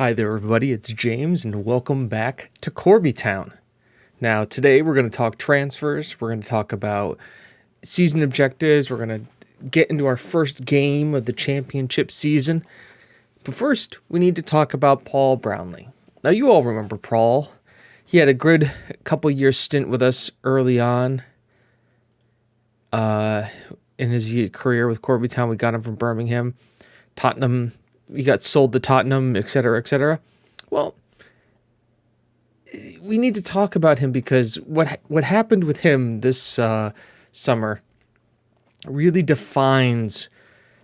Hi there, everybody. It's James, and welcome back to Corby Town. Now, today we're going to talk transfers. We're going to talk about season objectives. We're going to get into our first game of the championship season. But first, we need to talk about Paul Brownlee. Now, you all remember Paul. He had a good couple-year stint with us early on in his career with Corby Town. We got him from Birmingham, Tottenham. He got sold to Tottenham, etc., etc. Well, we need to talk about him because what happened with him this summer really defines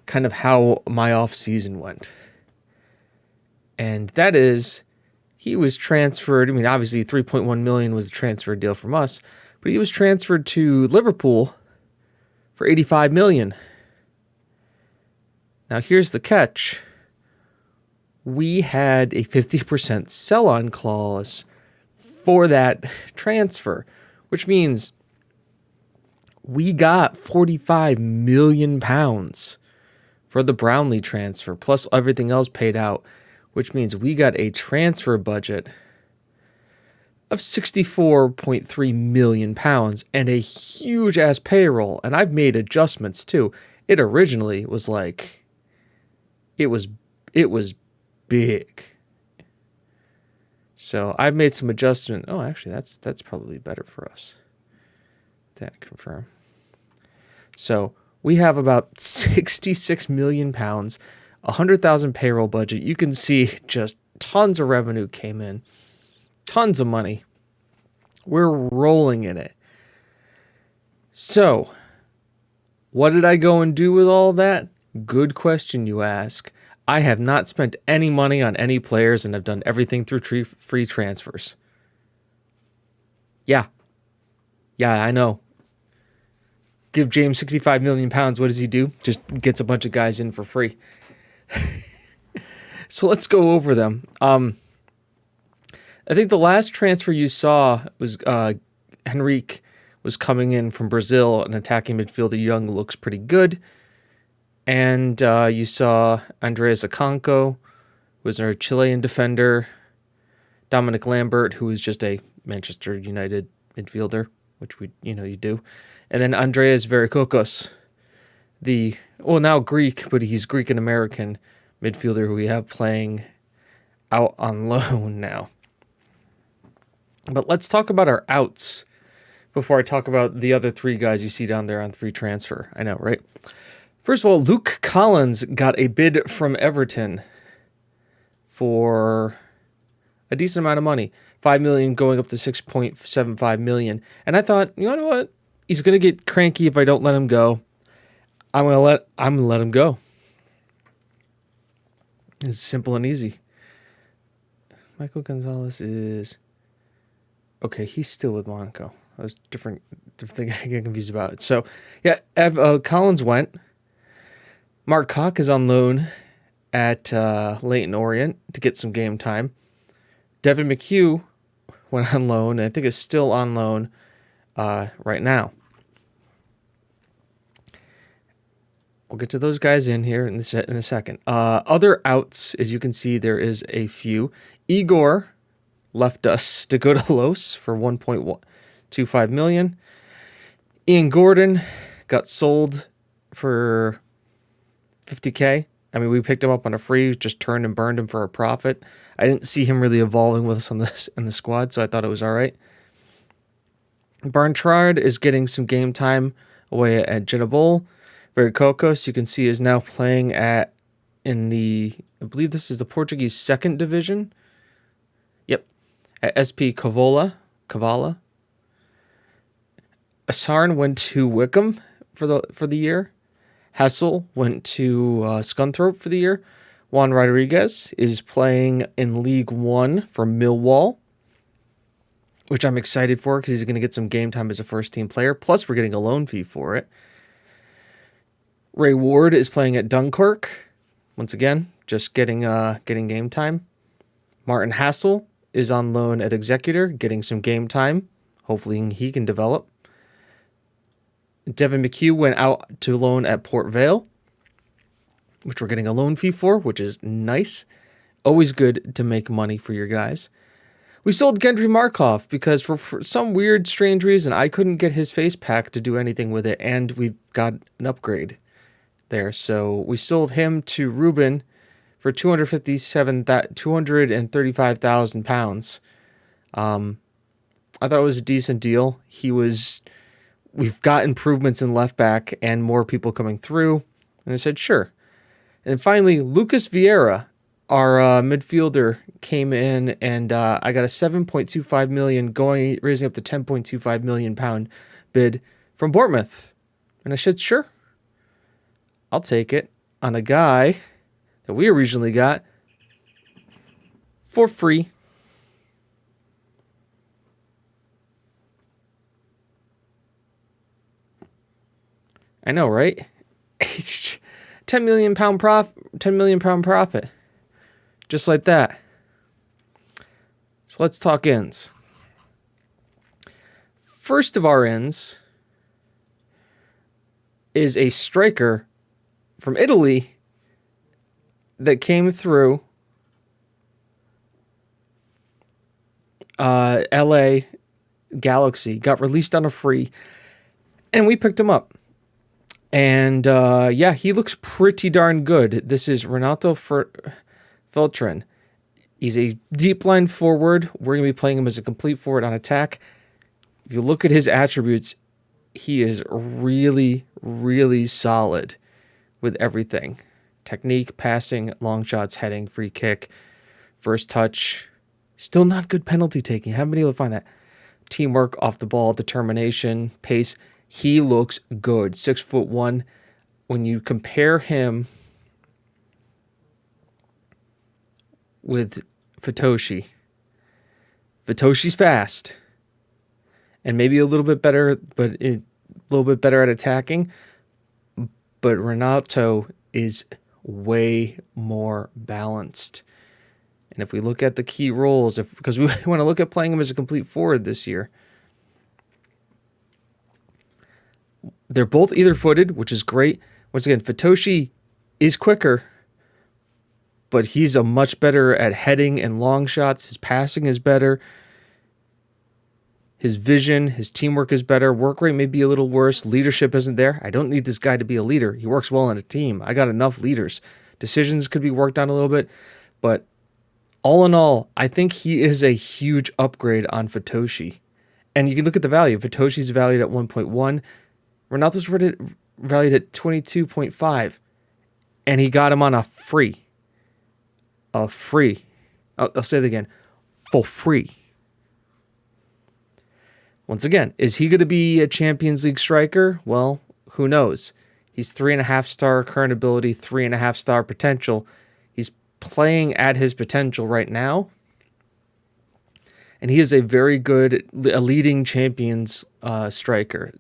kind of how my off-season went. And that is, he was transferred. I mean, obviously, $3.1 million was the transfer deal from us, but he was transferred to Liverpool for $85 million. Now, here's the catch. We had a 50% sell-on clause for that transfer, which means we got £45 million for the Brownlee transfer, plus everything else paid out, which means we got a transfer budget of £64.3 million and a huge-ass payroll. And I've made adjustments, too. It originally was like, it was big. So I've made some adjustment. Oh, actually, that's probably better for us. That confirm. So we have about £66 million, 100,000 payroll budget. You can see just tons of revenue came in, tons of money. We're rolling in it. So what did I go and do with all that? Good question, you ask. I have not spent any money on any players and have done everything through free transfers. Yeah, I know. Give James £65 million. What does he do? Just gets a bunch of guys in for free. So let's go over them. I think the last transfer you saw was Henrique was coming in from Brazil, an attacking midfielder. Young, looks pretty good. And you saw Andreas Akanko, who was our Chilean defender. Dominic Lambert, who is just a Manchester United midfielder, which you do. And then Andreas Verikokos, now Greek, but he's Greek and American midfielder who we have playing out on loan now. But let's talk about our outs before I talk about the other three guys you see down there on free transfer. I know, right? First of all, Luke Collins got a bid from Everton for a decent amount of money, $5 million going up to $6.75 million. And I thought, you know what? He's gonna get cranky if I don't let him go. I'm gonna let him go. It's simple and easy. Michael Gonzalez is okay. He's still with Monaco. I was different thing I get confused about. So yeah, Collins went. Mark Koch is on loan at Leyton Orient to get some game time. Devin McHugh went on loan, and I think is still on loan right now. We'll get to those guys in here in a second. Other outs, as you can see, there is a few. Igor left us to go to Los for $1.25 million. Ian Gordon got sold for $50K. I mean, we picked him up on a free, just turned and burned him for a profit. I didn't see him really evolving with us in the squad, so I thought it was all right. Barntrard is getting some game time away at Genabol. Verikokos, you can see, is now playing I believe this is the Portuguese second division. Yep, at SP Kavala. Asarn went to Wickham for the year. Hessel went to Scunthorpe for the year. Juan Rodriguez is playing in League One for Millwall, which I'm excited for because he's going to get some game time as a first-team player. Plus, we're getting a loan fee for it. Ray Ward is playing at Dunkirk. Once again, just getting game time. Martin Hassel is on loan at Executor, getting some game time. Hopefully he can develop. Devin McHugh went out to loan at Port Vale, which we're getting a loan fee for, which is nice. Always good to make money for your guys. We sold Gendry Markov because for some weird, strange reason, I couldn't get his face pack to do anything with it, and we got an upgrade there. So we sold him to Ruben for £235,000. I thought it was a decent deal. We've got improvements in left back and more people coming through. And I said, sure. And finally, Lucas Vieira, our midfielder, came in, and I got a 7.25 million raising up to 10.25 million pound bid from Bournemouth. And I said, sure, I'll take it on a guy that we originally got for free. I know, right? 10 million pound profit. Just like that. So let's talk ins. First of our ins is a striker from Italy that came through LA Galaxy, got released on a free, and we picked him up. And he looks pretty darn good. This is Renato Feltrin. He's a deep line forward. We're going to be playing him as a complete forward on attack. If you look at his attributes, he is really, really solid with everything. Technique, passing, long shots, heading, free kick, first touch. Still not good penalty taking. Haven't been able to find that. Teamwork, off the ball, determination, pace. He looks good. 6'1". When you compare him with Fitoshi, Fitoshi's fast and maybe a little bit better, at attacking. But Renato is way more balanced. And if we look at the key roles, because we want to look at playing him as a complete forward this year, they're both either-footed, which is great. Once again, Fitoshi is quicker, but he's a much better at heading and long shots. His passing is better. His vision, his teamwork is better. Work rate may be a little worse. Leadership isn't there. I don't need this guy to be a leader. He works well in a team. I got enough leaders. Decisions could be worked on a little bit, but all in all, I think he is a huge upgrade on Fitoshi. And you can look at the value. Fitoshi's valued at 1.1. Renato's valued at 22.5, and he got him on a free. I'll say it again. For free. Once again, is he going to be a Champions League striker? Well, who knows? He's 3.5 star current ability, 3.5 star potential. He's playing at his potential right now. And he is a very good, a leading Champions striker.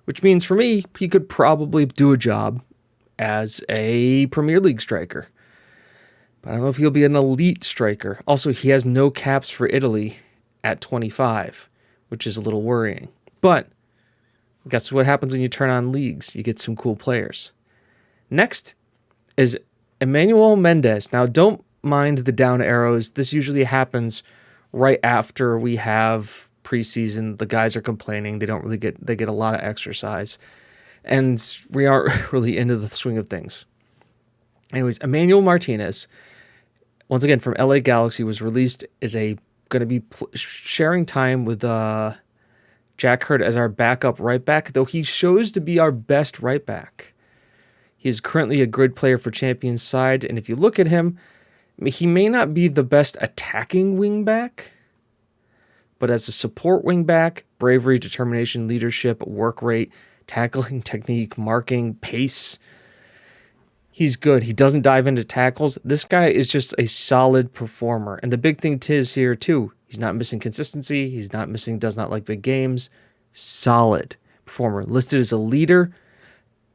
Which means for me, he could probably do a job as a Premier League striker. But I don't know if he'll be an elite striker. Also, he has no caps for Italy at 25, which is a little worrying. But guess what happens when you turn on leagues? You get some cool players. Next is Emmanuel Mendes. Now, don't mind the down arrows. This usually happens right after we have preseason. The guys are complaining. They get a lot of exercise. And we aren't really into the swing of things. Anyways, Emmanuel Martinez, once again from LA Galaxy, was released as going to be sharing time with Jack Hurd as our backup right back, though he shows to be our best right back. He is currently a grid player for Champions side, and if you look at him, he may not be the best attacking wing back, but as a support wing back, bravery, determination, leadership, work rate, tackling technique, marking, pace, he's good. He doesn't dive into tackles. This guy is just a solid performer. And the big thing is here too, he's not missing consistency. Does not like big games. Solid performer. Listed as a leader.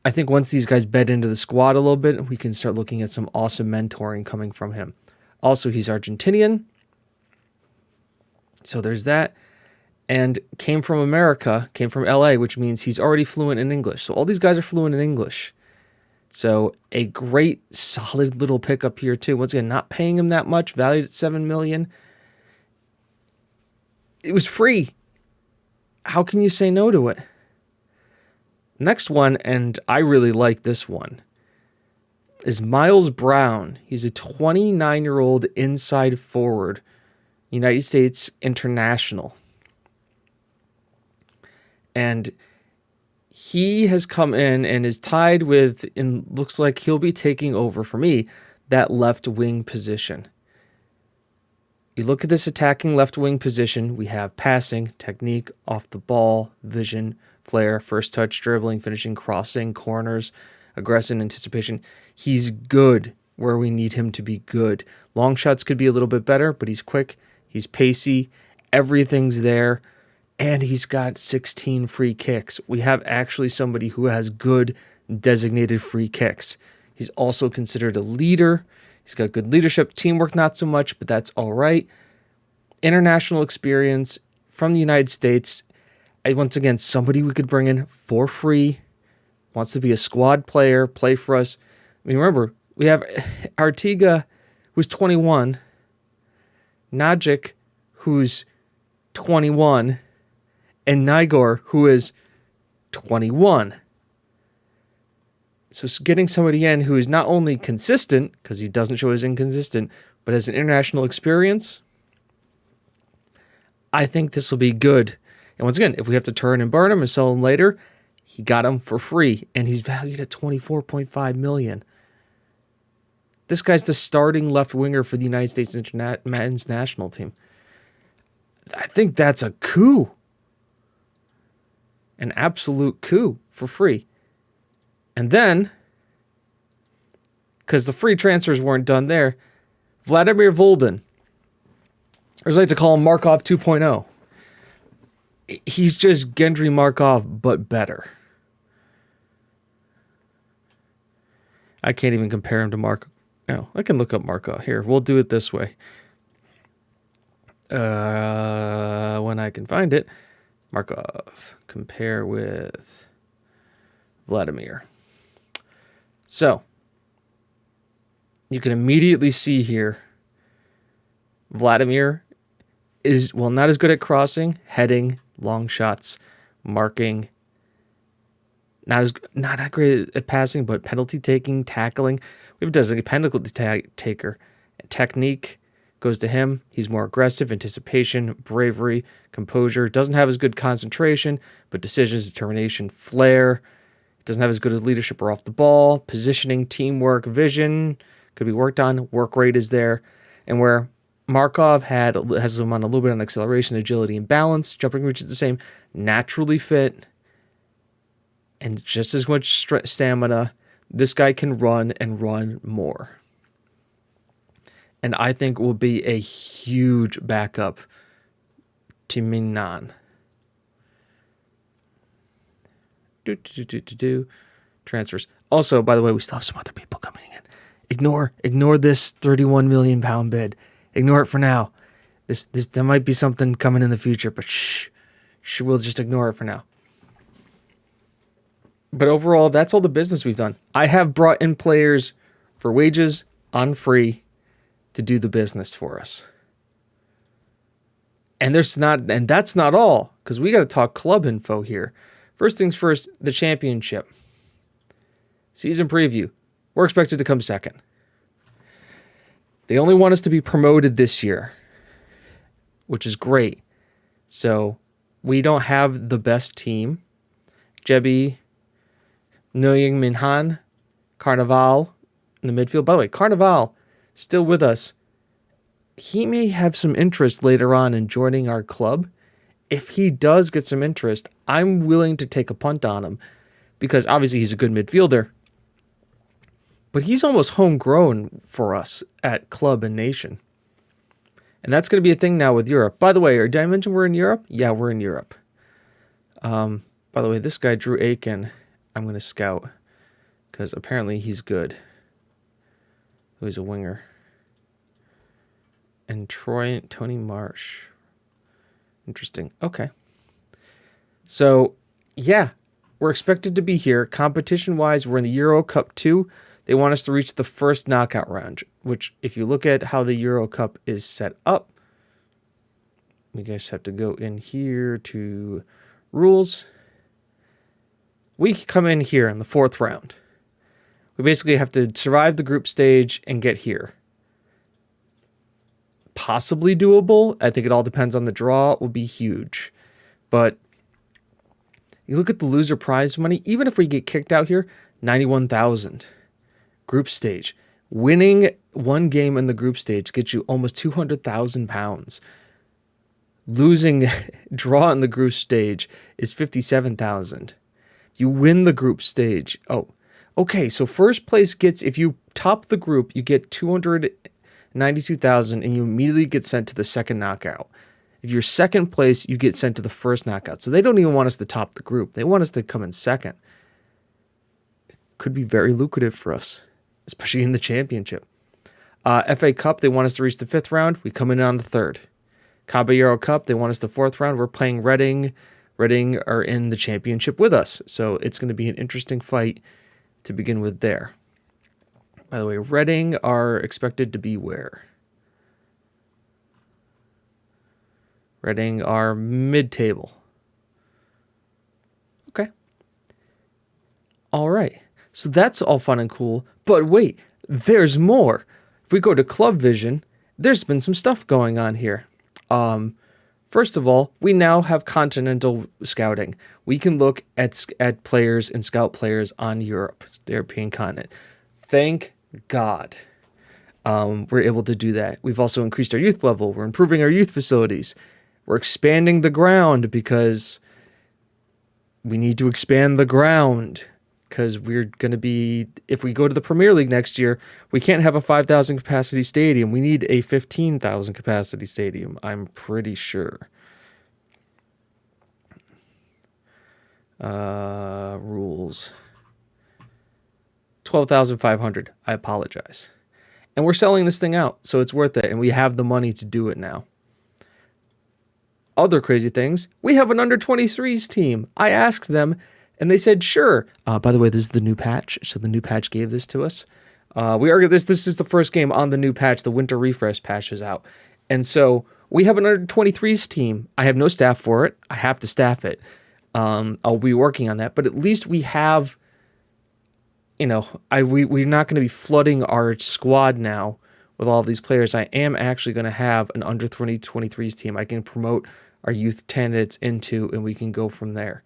I think once these guys bed into the squad a little bit, we can start looking at some awesome mentoring coming from him. Also, he's Argentinian. So there's that. And came from America, came from LA, which means he's already fluent in English. So all these guys are fluent in English. So a great solid little pickup here too. Once again, not paying him that much, valued at $7 million. It was free. How can you say no to it? Next one, and I really like this one, is Miles Brown. He's a 29-year-old inside forward, United States international. And he has come in and is tied with, and looks like he'll be taking over for me, that left wing position. You look at this attacking left wing position, we have passing, technique, off the ball, vision, flair, first touch, dribbling, finishing, crossing, corners, aggressive, anticipation. He's good where we need him to be good. Long shots could be a little bit better, but he's quick, he's pacey, everything's there, and he's got 16 free kicks. We have actually somebody who has good designated free kicks. He's also considered a leader. He's got good leadership, teamwork not so much, but that's all right. International experience from the United States. Once again, somebody we could bring in for free. Wants to be a squad player, play for us. I mean, remember, we have Artiga, who's 21. Najic, who's 21. And Nigor, who is 21. So getting somebody in who is not only consistent, because he doesn't show as inconsistent, but has an international experience, I think this will be good. And once again, if we have to turn and burn him and sell him later, he got him for free, and he's valued at $24.5 million. This guy's the starting left winger for the United States men's national team. I think that's a coup. An absolute coup for free. And then, because the free transfers weren't done there, Vladimir Volden, or as I like to call him, Markov 2.0. He's just Gendry Markov, but better. I can't even compare him to Markov. No, I can look up Markov. Here, we'll do it this way. When I can find it, Markov, compare with Vladimir. So, you can immediately see here, Vladimir is, well, not as good at crossing, heading, long shots, marking, not that great at passing, but penalty taking, tackling. We have a designated penalty taker. Technique goes to him. He's more aggressive, anticipation, bravery, composure. Doesn't have as good concentration, but decisions, determination, flair. Doesn't have as good as leadership or off the ball. Positioning, teamwork, vision could be worked on. Work rate is there. And where Markov has him on a little bit on acceleration, agility, and balance. Jumping reach is the same. Naturally fit. And just as much stamina. This guy can run and run more. And I think will be a huge backup to Mignon. Transfers. Also, by the way, we still have some other people coming in. Ignore this 31 million pound bid. Ignore it for now. There might be something coming in the future, but we'll just ignore it for now. But overall, that's all the business we've done. I have brought in players for wages on free to do the business for us. And that's not all, because we got to talk club info here. First things first, the championship. Season preview. We're expected to come second. They only want us to be promoted this year, which is great. So we don't have the best team. Jebi, Nguyen Minh Han, Carnival in the midfield. By the way, Carnival still with us. He may have some interest later on in joining our club. If he does get some interest, I'm willing to take a punt on him because obviously he's a good midfielder. But he's almost homegrown for us at club and nation. And that's going to be a thing now with Europe. By the way, did I mention we're in Europe? Yeah, we're in Europe. By the way, this guy, Drew Aiken, I'm going to scout because apparently he's good. He's a winger. And Tony Marsh. Interesting. Okay. So, yeah, we're expected to be here. Competition-wise, we're in the Euro Cup 2. They want us to reach the first knockout round, which if you look at how the Euro Cup is set up, we just have to go in here to rules. We come in here in the 4th round. We basically have to survive the group stage and get here. Possibly doable. I think it all depends on the draw. It will be huge. But you look at the loser prize money, even if we get kicked out here, 91,000. Group stage. Winning one game in the group stage gets you almost 200,000 pounds. Losing draw in the group stage is 57,000. You win the group stage. Oh, okay. So first place gets, if you top the group, you get 292,000 and you immediately get sent to the second knockout. If you're second place, you get sent to the first knockout. So they don't even want us to top the group. They want us to come in second. Could be very lucrative for us, especially in the championship. FA Cup, they want us to reach the 5th round. We come in on the 3rd. Caballero Cup, they want us the 4th round. We're playing Reading. Reading are in the championship with us. So it's going to be an interesting fight to begin with there. By the way, Reading are expected to be where? Reading are mid-table. Okay. All right. So that's all fun and cool. But wait, there's more. If we go to Club Vision, there's been some stuff going on here. First of all, we now have continental scouting. We can look at players and scout players on Europe, the European continent. Thank God. We're able to do that. We've also increased our youth level. We're improving our youth facilities. We're expanding the ground because we need to expand the ground because we're going to be, if we go to the Premier League next year, we can't have a 5,000 capacity stadium. We need a 15,000 capacity stadium, I'm pretty sure. Rules. 12,500. I apologize. And we're selling this thing out, so it's worth it, and we have the money to do it now. Other crazy things, we have an under-23s team. I asked them, and they said, sure. By the way, this is the new patch, so the new patch gave this to us. This is the first game on the new patch. The winter refresh patch is out. And so we have an under-23s team. I have no staff for it. I have to staff it. I'll be working on that, but at least we have, we're not going to be flooding our squad now with all of these players. I am actually going to have an under-23s team I can promote our youth candidates into, and we can go from there,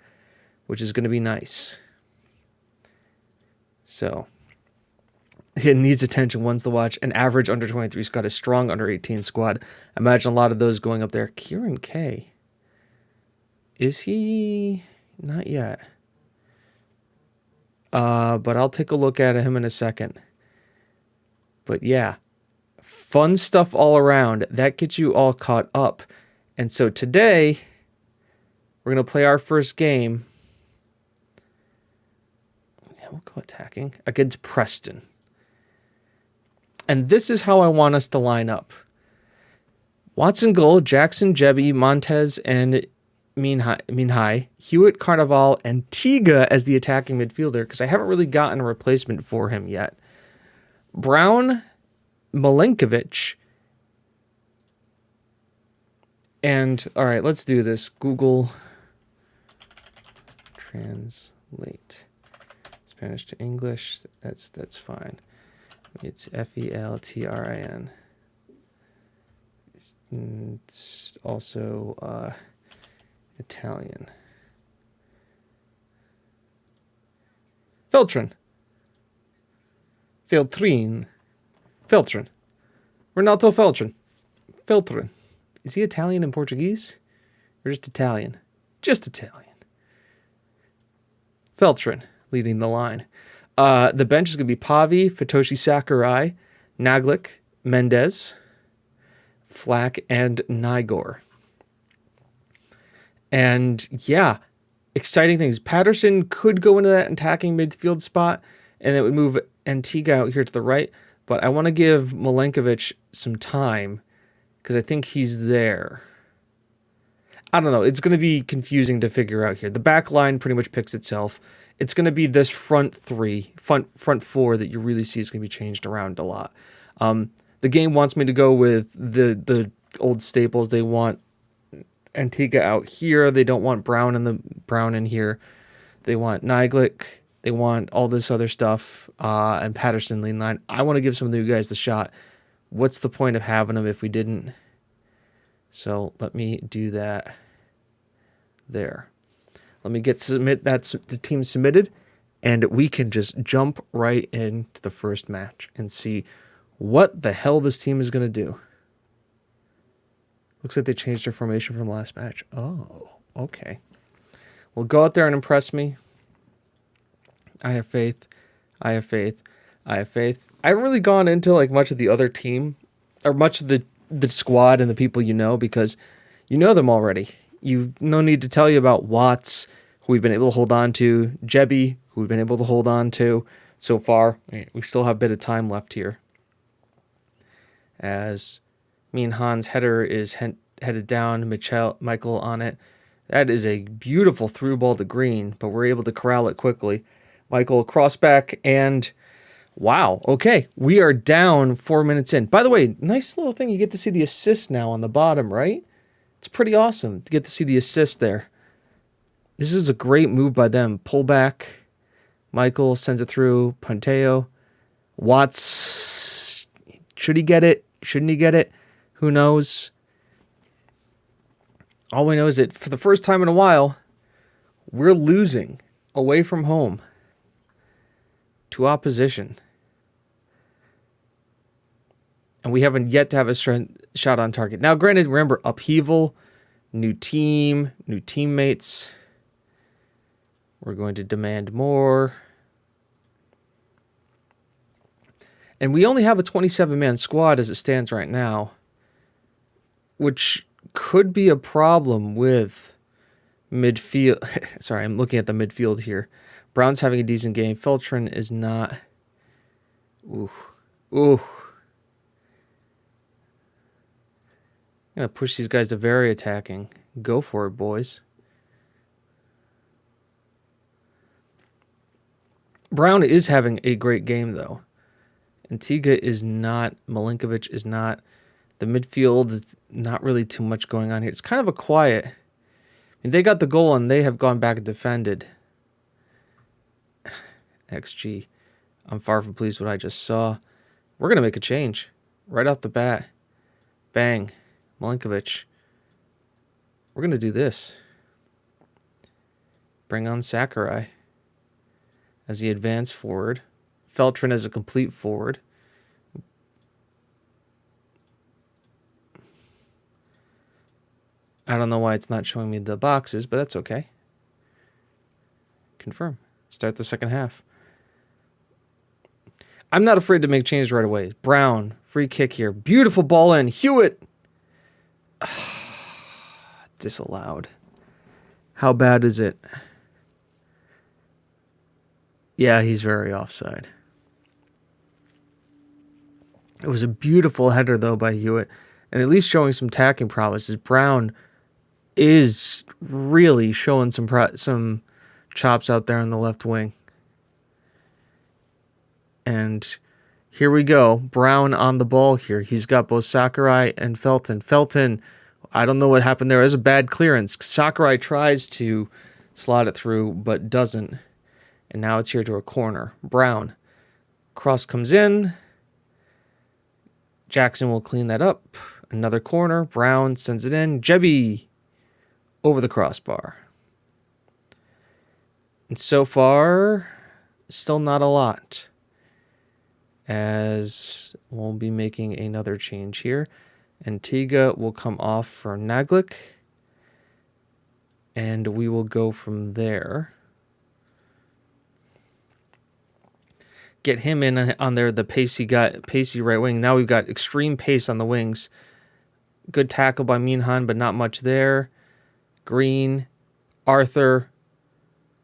which is going to be nice. So it needs attention ones to watch. An average under-23 squad, a strong under-18 squad. Imagine a lot of those going up there. Kieran K. Is he? Not yet. But I'll take a look at him in a second. But yeah, fun stuff all around. That gets you all caught up. And so today, we're going to play our first game. Yeah, we'll go attacking against Preston. And this is how I want us to line up. Watson goal, Jackson, Jebby, Montez, and Minhai, Hewitt, Carnival, and Tiga as the attacking midfielder, because I haven't really gotten a replacement for him yet. Brown, Milenkovic, and all right, let's do this. Google translate Spanish to English. That's fine. It's Feltrin. It's also Italian. Feltrin. Renato Feltrin. Feltrin. Is he Italian and Portuguese? Or just Italian? Just Italian. Feltrin leading the line. The bench is going to be Pavi, Futoshi Sakurai, Naglic, Mendez, Flack, and Nigor. And yeah, exciting things. Patterson could go into that attacking midfield spot, and it would move Antigua out here to the right. But I want to give Milenkovic some time because I think he's there. I don't know. It's going to be confusing to figure out here. The back line pretty much picks itself. It's going to be this front four that you really see is going to be changed around a lot. The game wants me to go with the old staples. They want Antigua out here. They don't want Brown in here. They want Niglick. They want all this other stuff, and Patterson lean line. I want to give some of you guys the shot. What's the point of having them if we didn't? So let me do that there. Let me submit the team submitted, and we can just jump right into the first match and see what the hell this team is going to do. Looks like they changed their formation from last match. Oh, okay. Well, go out there and impress me. I have faith. I have faith. I have faith. I haven't really gone into like much of the other team or much of the squad and the people you know, because you know them already. No need to tell you about Watts, who we've been able to hold on to, Jebby, who we've been able to hold on to so far. We still have a bit of time left here. As me and Hans' header is headed down, Michael on it. That is a beautiful through ball to Green, but we're able to corral it quickly. Michael cross back, and wow, okay, we are down 4 minutes in. By the way, nice little thing, you get to see the assist now on the bottom, right? It's pretty awesome to get to see the assist there. This is a great move by them. Pull back, Michael sends it through, Ponteo, Watts, should he get it? Shouldn't he get it? Who knows? All we know is that for the first time in a while, we're losing away from home to opposition. And we haven't yet to have a shot on target. Now, granted, remember, upheaval, new team, new teammates. We're going to demand more. And we only have a 27-man squad as it stands right now, which could be a problem with midfield. Sorry, I'm looking at the midfield here. Brown's having a decent game. Feltrin is not. Ooh. I'm going to push these guys to very attacking. Go for it, boys. Brown is having a great game, though. Antigua is not. Milinkovic is not. The midfield, not really too much going on here. It's kind of a quiet. I mean, they got the goal and they have gone back and defended. XG. I'm far from pleased with what I just saw. We're going to make a change right off the bat. Bang. Milinkovic. We're going to do this. Bring on Sakurai as he advanced forward. Feltrin as a complete forward. I don't know why it's not showing me the boxes, but that's okay. Confirm. Start the second half. I'm not afraid to make changes right away. Brown, free kick here. Beautiful ball in. Hewitt. Disallowed. How bad is it? Yeah, he's very offside. It was a beautiful header, though, by Hewitt. And at least showing some tacking promises. Brown is really showing some chops out there on the left wing. And here we go. Brown on the ball here. He's got both Sakurai and Felton. Felton, I don't know what happened there. It was a bad clearance. Sakurai tries to slot it through, but doesn't. And now it's here to a corner. Brown. Cross comes in. Jackson will clean that up. Another corner. Brown sends it in. Jebby over the crossbar. And so far, still not a lot. As we'll be making another change here. Antigua will come off for Naglick. And we will go from there. Get him in on there, the pacey right wing. Now we've got extreme pace on the wings. Good tackle by Minhan, but not much there. Green, Arthur,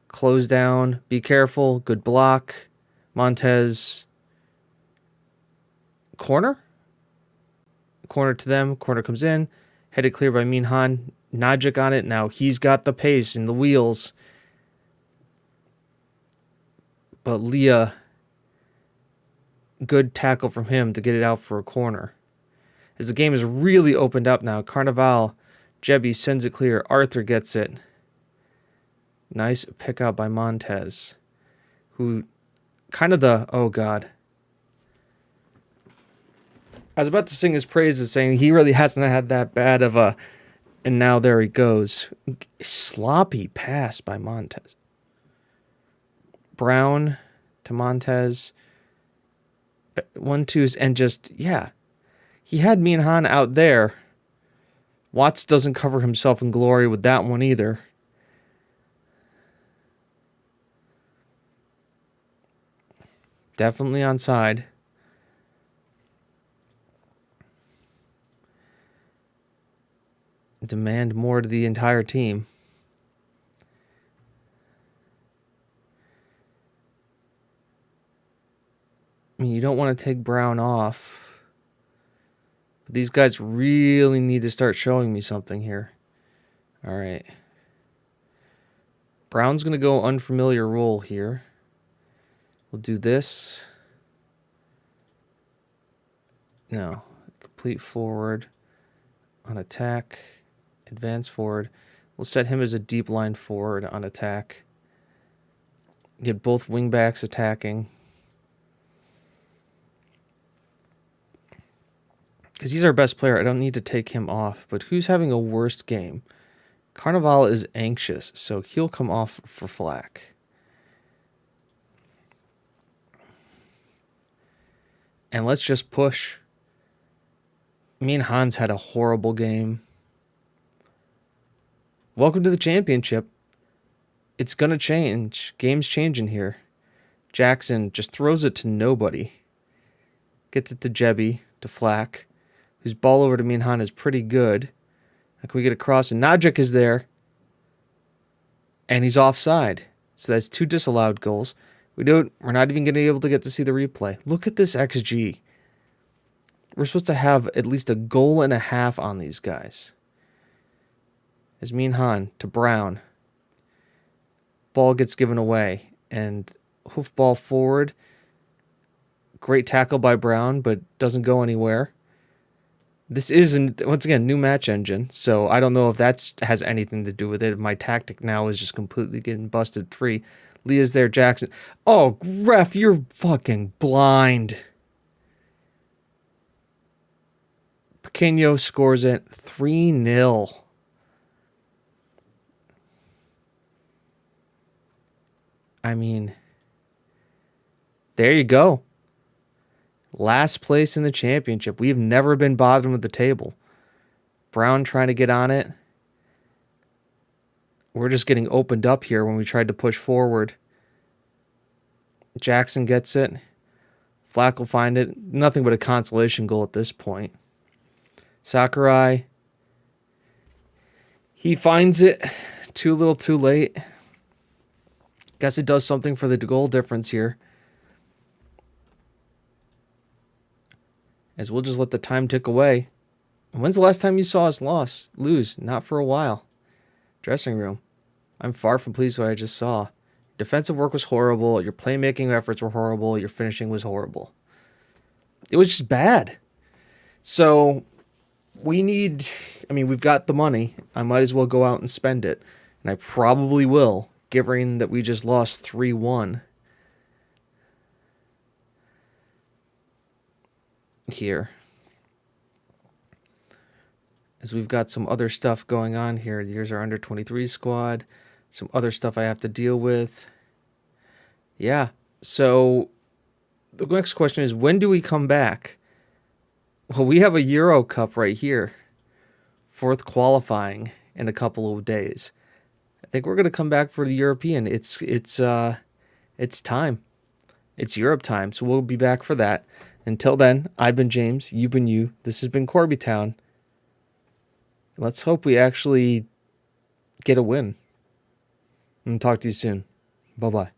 close down, be careful, good block. Montez, corner to them, corner comes in, headed clear by Minhan. Nagic on it. Now he's got the pace and the wheels. But Leah, good tackle from him to get it out for a corner. As the game is really opened up now, Carnival, Jebby sends it clear. Arthur gets it. Nice pick out by Montez, who kind of oh God. I was about to sing his praises, saying he really hasn't had that bad of a, and now there he goes. Sloppy pass by Montez. Brown to Montez. 1-2s, and just, yeah. He had Minhan out there. Watts doesn't cover himself in glory with that one either. Definitely onside. Demand more to the entire team. I mean, you don't want to take Brown off. But these guys really need to start showing me something here. All right. Brown's going to go unfamiliar role here. We'll do this. No. Complete forward. On attack. Advance forward. We'll set him as a deep line forward on attack. Get both wingbacks attacking. Because he's our best player, I don't need to take him off. But who's having a worst game? Carnival is anxious, so he'll come off for Flack. And let's just push. Me and Hans had a horrible game. Welcome to the championship. It's going to change. Game's changing here. Jackson just throws it to nobody. Gets it to Jebby, to Flack. His ball over to Minhan is pretty good. How can we get across? And Nagic is there. And he's offside. So that's 2 disallowed goals. We're not even going to be able to get to see the replay. Look at this XG. We're supposed to have at least a goal and a half on these guys. As Minhan to Brown. Ball gets given away. And hoof ball forward. Great tackle by Brown, but doesn't go anywhere. This is, once again, new match engine, so I don't know if that has anything to do with it. My tactic now is just completely getting busted 3. Leah's there, Jackson. Oh, ref, you're fucking blind. Pequeño scores it 3-0. I mean, there you go. Last place in the championship. We've never been bottom of the table. Brown trying to get on it. We're just getting opened up here when we tried to push forward. Jackson gets it. Flack will find it. Nothing but a consolation goal at this point. Sakurai. He finds it. Too little, too late. Guess it does something for the goal difference here. As we'll just let the time tick away. When's the last time you saw us lose? Not for a while. Dressing room. I'm far from pleased with what I just saw. Defensive work was horrible. Your playmaking efforts were horrible. Your finishing was horrible. It was just bad. So we've got the money. I might as well go out and spend it. And I probably will, given that we just lost 3-1. Here, as we've got some other stuff going on here. Here's our under 23 squad, some other stuff I have to deal with. Yeah, so the next question is, when do we come back? Well, we have a Euro Cup right here, 4th qualifying in a couple of days. I think we're going to come back for the European. It's time. It's Europe time, so we'll be back for that. Until then, I've been James, you've been you. This has been Corby Town. Let's hope we actually get a win. And talk to you soon. Bye-bye.